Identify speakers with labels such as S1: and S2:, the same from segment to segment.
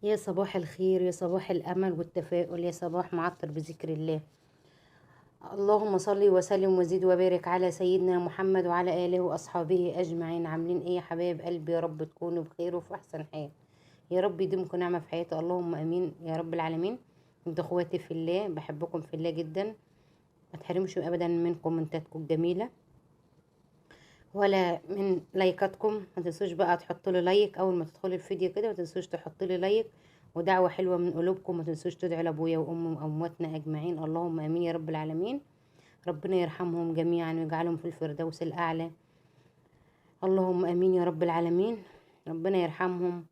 S1: يا صباح الخير، يا صباح الأمل والتفاؤل، يا صباح معطر بذكر الله. اللهم صل وسلم وزد وبارك على سيدنا محمد وعلى آله وأصحابه أجمعين. عاملين إيه يا حبايب قلبي؟ يا رب تكونوا بخير وفي أحسن حال. يا رب يديمكم نعمة في حياتي، اللهم آمين يا رب العالمين. انتوا اخواتي في الله، بحبكم في الله جدا. ما تحرمش أبدا من كومنتاتكم الجميلة ولا من لايكاتكم. ما تنسوش بقى تحطوا لي لايك اول ما تدخلوا الفيديو كده، ما تنسوش تحطوا لي لايك ودعوة حلوة من قلوبكم. ما تنسوش تدعوا لابويا وامي وامواتنا اجمعين، اللهم امين يا رب العالمين. ربنا يرحمهم جميعا ويجعلهم في الفردوس الاعلى، اللهم امين يا رب العالمين. ربنا يرحمهم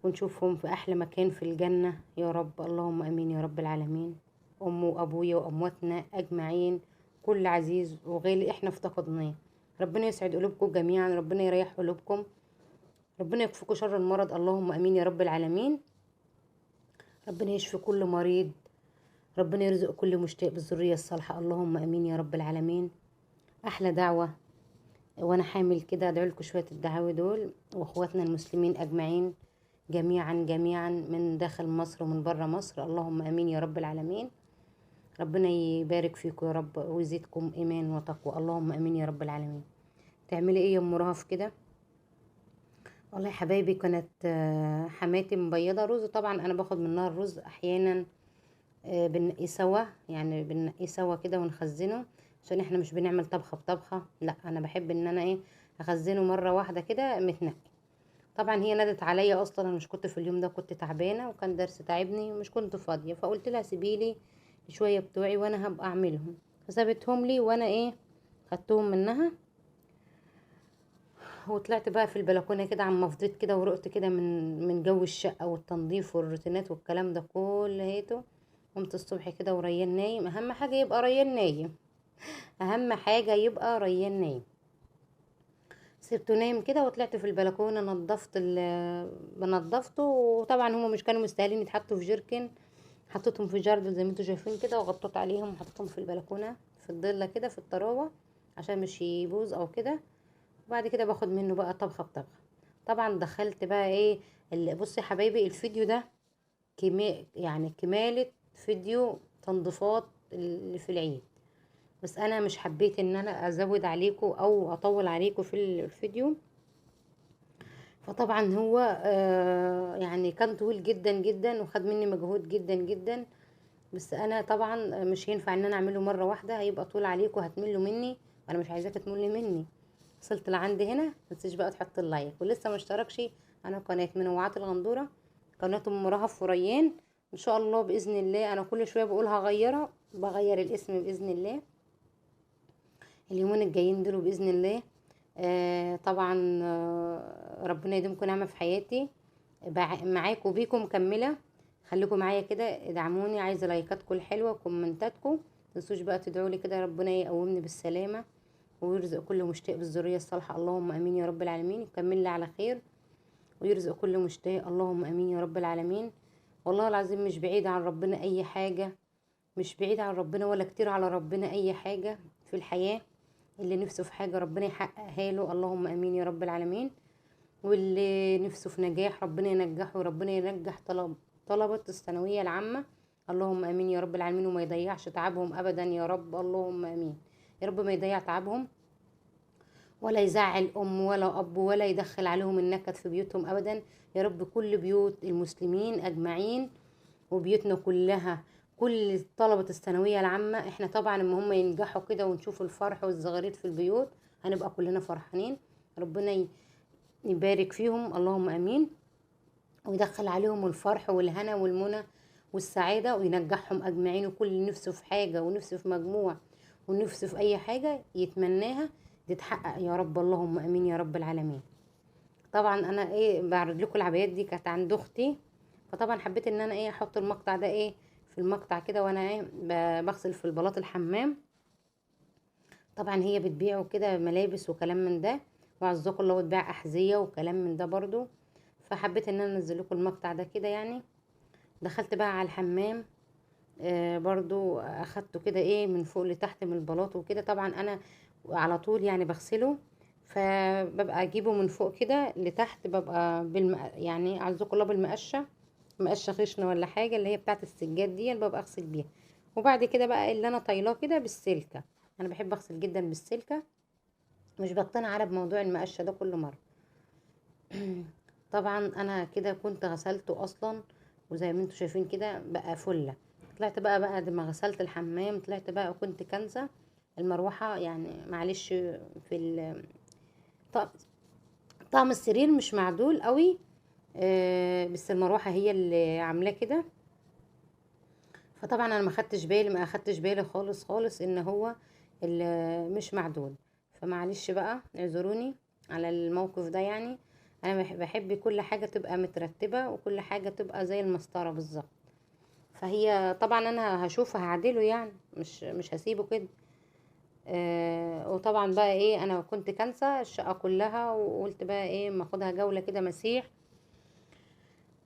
S1: ونشوفهم في احلى مكان في الجنة يا رب، اللهم امين يا رب العالمين. امي وابويا وامواتنا اجمعين، كل عزيز وغالي احنا افتقدناه. ربنا يسعد قلوبكم جميعا، ربنا يريح قلوبكم، ربنا يكفيكم شر المرض، اللهم امين يا رب العالمين. ربنا يشفي كل مريض، ربنا يرزق كل مشتاق بالذرية الصالحة، اللهم امين يا رب العالمين. احلى دعوة وانا حامل كده ادعو لكم شوية الدعاوي دول واخواتنا المسلمين اجمعين، جميعا جميعا من داخل مصر ومن بره مصر، اللهم امين يا رب العالمين. ربنا يبارك فيكم يا رب ويزيدكم ايمان وتقوى، اللهم امين يا رب العالمين. تعملي ايه يا ام رهف كده؟ والله يا حبايبي كانت حماتي مبيضة رز. طبعا انا باخد منها الرز احيانا، بنقيه سوا، يعني بنقيه سوا كده ونخزنه، عشان احنا مش بنعمل طبخة بطبخة. لا انا بحب ان انا ايه، اخزنه مرة واحدة كده متنقي. طبعا هي نادت عليا، اصلا انا مش كنت في اليوم ده، كنت تعبانة وكان درس تعبني ومش كنت فاضية، فقلت لها سيبيلي شوية بتوعي وانا هبقى اعملهم. فسابتهم لي وانا ايه، خدتهم منها وطلعت بقى في البلكونه كده، عم فضيت كده ورقت كده من جو الشقه والتنظيف والروتينات والكلام ده كله هيته. قمت الصبح كده وريان نايم، اهم حاجه يبقى ريان نايم، اهم حاجه يبقى ريان نايم. سبته نايم كده وطلعت في البلكونه نظفت نظفته. وطبعا هما مش كانوا مستاهلين يتحطوا في جيركن، حطيتهم في جاردل زي ما انتوا شايفين كده، وغطيت عليهم وحطيتهم في البلكونه في الضله كده في الطراوه عشان مش يبوظ او كده. وبعد كده باخد منه بقى طبخه بطبخه. طبعا دخلت بقى ايه، اللي بصي يا حبايبي الفيديو ده يعني كمالة فيديو تنظيفات اللي في العيد. بس انا مش حبيت ان انا ازود عليكم او اطول عليكم في الفيديو. فطبعا هو يعني كان طويل جدا جدا وخد مني مجهود جدا جدا. بس انا طبعا مش هينفع ان انا اعمله مره واحده، هيبقى طول عليكم هتملوا مني، وانا مش عايزاك تملي مني. وصلت لعند هنا متنسيش بقى تحط اللايك، ولسه ما اشتركش انا قناه منوعات الغندوره، قناه ام رهف وريان. ان شاء الله باذن الله انا كل شويه بقول هغيرها، بغير الاسم باذن الله اليومين الجايين دول باذن الله. طبعا ربنا يديمكم نعمه في حياتي، معاكم وبيكم مكمله. خليكم معايا كده، ادعموني، عايزه لايكاتكم الحلوه وكومنتاتكم. متنسوش بقى تدعوا لي كده ربنا يقومني بالسلامه ويرزق كل مشتاق بالذريه الصالحه، اللهم امين يا رب العالمين. يكمل لي على خير ويرزق كل مشتاق، اللهم امين يا رب العالمين. والله العظيم مش بعيد عن ربنا اي حاجه، مش بعيد عن ربنا ولا كتير على ربنا اي حاجه في الحياه. اللي نفسه في حاجه ربنا يحققها له، اللهم امين يا رب العالمين. واللي نفسه في نجاح ربنا ينجحه، وربنا ينجح طلبة الثانوية العامة، اللهم امين يا رب العالمين. وما يضيعش تعبهم ابدا يا رب، اللهم امين. يا رب ما يضيع تعبهم ولا يزعل ام ولا اب ولا يدخل عليهم النكد في بيوتهم ابدا. يا رب كل بيوت المسلمين اجمعين وبيوتنا كلها، كل طلبة الثانوية العامة، احنا طبعا اما هم ينجحوا كده ونشوف الفرح والزغاريد في البيوت هنبقى كلنا فرحانين. ربنا يبارك فيهم، اللهم امين. ويدخل عليهم الفرح والهنا والمنى والسعادة وينجحهم أجمعين، وكل نفسه في حاجة ونفسه في مجموع ونفسه في أي حاجة يتمناها تتحقق يا رب، اللهم أمين يا رب العالمين. طبعا أنا إيه بعرض لكم العبايات دي كانت عند أختي، فطبعا حبيت إن أنا إيه أحط المقطع ده إيه في المقطع كده، وأنا إيه بغسل في البلاط الحمام. طبعا هي بتبيع كده ملابس وكلام من ده، وعزكم الله وتبيع أحذية وكلام من ده برضو. فحبيت ان انا انزل لكم المقطع ده كده يعني. دخلت بقى على الحمام، برضو اخدته كده ايه من فوق لتحت من البلاط وكده. طبعا انا على طول يعني بغسله، فببقى اجيبه من فوق كده لتحت، ببقى يعني اعزكم الله بالمقشه مقشه خشنه ولا حاجه اللي هي بتاعه السجاد دي اللي ببقى اغسل بيها. وبعد كده بقى اللي انا طايلاه كده بالسلكه. انا بحب اغسل جدا بالسلكه، مش بقتنع على بموضوع المقشه ده كل مره. طبعا انا كده كنت غسلته اصلا، وزي ما انتم شايفين كده بقى فله. طلعت بقى بعد ما غسلت الحمام، طلعت بقى وكنت كنسه المروحه، يعني معلش في طقم طقم السرير مش معدول قوي. بس المروحه هي اللي عاملاه كده. فطبعا انا ما اخدتش بالي خالص خالص ان هو مش معدول. فمعلش بقى اعذروني على الموقف ده يعني. انا بحب كل حاجه تبقى مترتبه وكل حاجه تبقى زي المسطره بالظبط. فهي طبعا انا هشوفه هعدله يعني، مش هسيبه كده. وطبعا بقى ايه، انا كنت كنسه الشقه كلها وقلت بقى ايه ما اخدها جوله كده مسيح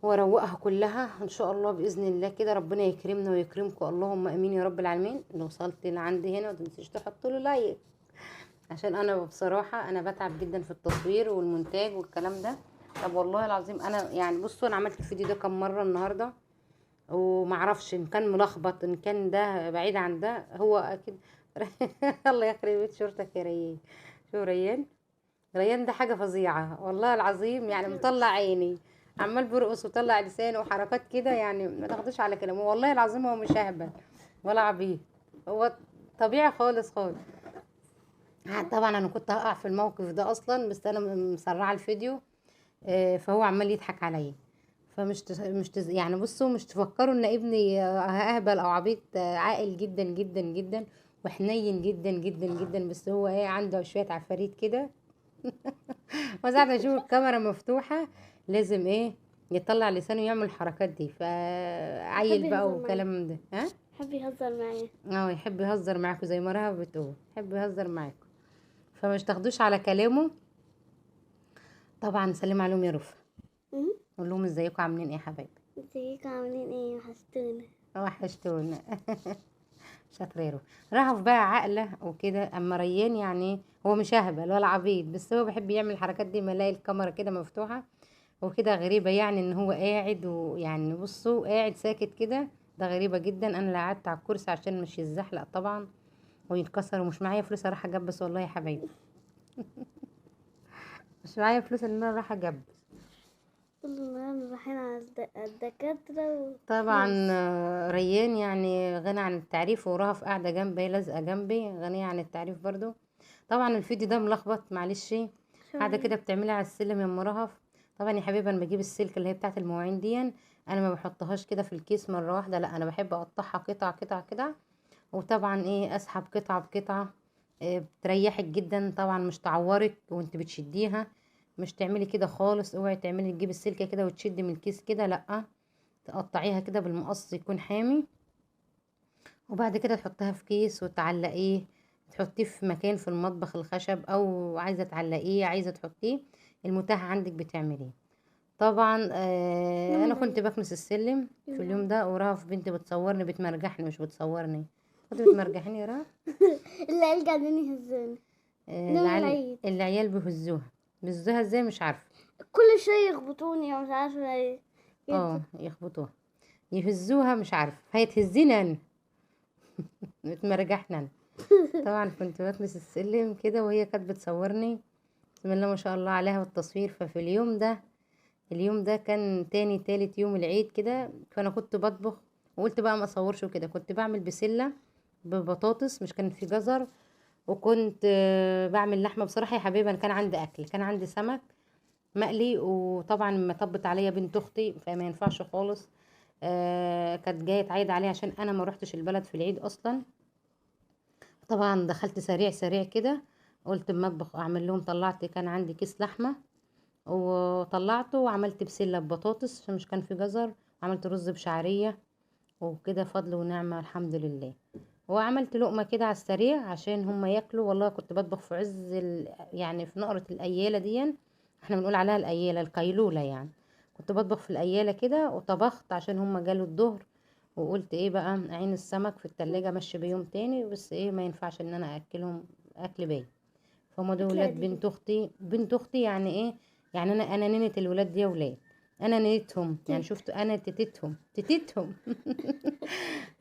S1: واروقها كلها ان شاء الله باذن الله كده. ربنا يكرمنا ويكرمكم اللهم امين يا رب العالمين. لو وصلت لعندي هنا متنسيش تحطوا له لايك، عشان انا بصراحه انا بتعب جدا في التصوير والمونتاج والكلام ده. طب والله العظيم انا يعني بصوا انا عملت الفيديو ده كام مره النهارده، ومعرفش ان كان ملخبط ان كان ده بعيد عن ده، هو اكيد. الله يخرب بيت شورتك يا ريان. شو ريان؟ ريان ده حاجة فظيعة والله العظيم، يعني مطلع عيني، عمال برقص وطلع لسانه وحركات كده، يعني ما تاخدوش على كلامه والله العظيم. هو مش اهبل ولا عبيط، هو طبيعي خالص خالص. طبعا انا كنت هقع في الموقف ده اصلا، بس انا مسرعه الفيديو. فهو عمال يضحك عليا. يعني بصوا مش تفكروا ان ابني اهبل او عبيط. عاقل جدا جدا جدا وحنين جدا جدا جدا، بس هو ايه عنده شويه عفاريت كده. وساعة ما يشوف الكاميرا مفتوحة لازم ايه يطلع لسانه يعمل الحركات دي،
S2: يحب
S1: فعيل بقى
S2: يهزر معايا.
S1: وكلام من ده ها.
S2: يحب يهزر معايا.
S1: اه يحب يهزر معاكم زي ما رهب بتقول، يحب يهزر معاكم. فمش تاخدوش على كلامه. طبعا سلم عليهم يا رفا،
S2: أمم.
S1: قول لهم ازيكم عاملين ايه يا حبايبي.
S2: ازيكم عاملين ايه؟ وحشتونا.
S1: وحشتونا. شاطريرو. رهف بقى عاقلة وكده، اما ريان يعني هو مش اهبل ولا عبيط، بس هو بيحب يعمل الحركات دي ما يلاقي الكاميرا كده مفتوحة وكده. غريبة يعني ان هو قاعد، ويعني بصوا قاعد ساكت كده. ده غريبة جدا. انا اللي قعدت على الكرسي عشان مش يتزحلق طبعا ويتكسر، ومش معايا فلوس اروح اجبس والله يا حبايبي. مش معايا فلوس ان انا اروح اجبس.
S2: طول النهار رايحين على الدكاترة
S1: طبعا
S2: وفلوس.
S1: ريان يعني غني عن التعريف، ورهف قاعدة جنبي لازقة جنبي غنية عن التعريف برضو. طبعا الفيديو ده ملخبط معلش. قاعدة كده بتعملي على السلم يا ام رهف. طبعا يا حبيبي انا بجيب السلك اللي هي بتاعت المواعين دي، انا ما بحطهاش كده في الكيس مرة واحدة، لا انا بحب اقطعها قطع قطع كده. وطبعا ايه اسحب قطعة بقطعة. بتريحك جدا طبعا، مش تعورك وانت بتشديها. مش تعملي كده خالص، اوعي تعملي تجيبي السلكة كده وتشدي من الكيس كده، لا. تقطعيها كده بالمقص يكون حامي، وبعد كده تحطها في كيس وتعلقيه. تحطيه في مكان في المطبخ الخشب، او عايزه تعلقيه عايزه تحطيه، المتاح عندك بتعمليه. طبعا
S2: يوم
S1: انا كنت
S2: العيد.
S1: بكنس السلم
S2: يوم
S1: في اليوم
S2: العيد.
S1: ده، ورهف بنتي بتصورني بتمرجحني مش بتصورني. كنت بتمرجحني يا رهف.
S2: العيال قاعدين يهزوني. يوم العيد
S1: العيال بيهزوها. بيهزوها ازاي مش عارفه.
S2: كل شوية يخبطوني ومش عارفة ايه
S1: اه
S2: كده.
S1: يخبطوها يهزوها مش عارفه، هيتهزيني انا. بتمرجحني انا. طبعا كنت بكنس السلم كده وهي كانت بتصورني. بسم الله ما شاء الله عليها والتصوير. ففي اليوم ده كان تاني تالت يوم العيد كده، فانا كنت بطبخ وقلت بقى ما اصورش وكده. كنت بعمل بسلة ببطاطس، مش كان في جزر. وكنت بعمل لحمة. بصراحة يا حبيبي انا كان عندي اكل، كان عندي سمك مقلي. وطبعا ما طبت عليا بنت اختي فما ينفعش خالص. كانت جايه تعيد عليها عشان انا ما روحتش البلد في العيد اصلا. طبعا دخلت سريع سريع كده، قلت المطبخ اعمل لهم. طلعت كان عندي كيس لحمه وطلعته وعملت بسله ببطاطس عشان مش كان في جزر. عملت رز بشعريه وكده، فضل ونعمه الحمد لله. وعملت لقمه كده على السريع عشان هم ياكلوا. والله كنت بطبخ في عز يعني في نقره الاياله دي. احنا بنقول عليها الاياله القيلوله يعني. كنت بطبخ في الاياله كده وطبخت عشان هم جالوا الظهر. وقلت ايه بقى عين السمك في التلاجة مشي بيوم تاني، بس ايه ما ينفعش ان انا اكلهم اكل باي. فهم دول
S2: أكل
S1: ولاد
S2: عادي.
S1: بنت اختي يعني ايه. يعني انا نينة الولاد دي ولاد. انا نيتهم يعني، شفتوا انا تتتهم.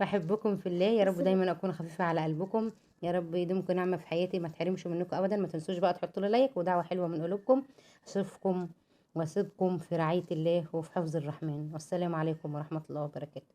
S1: بحبكم في الله، يا رب دايما اكون خفيفه على قلبكم، يا رب يدومكم نعمه في حياتي، ما تحرمش منكم ابدا. ما تنسوش بقى تحطوا لي لايك ودعوه حلوه من قلوبكم. اشوفكم واسيبكم في رعايه الله وفي حفظ الرحمن، والسلام عليكم ورحمه الله وبركاته.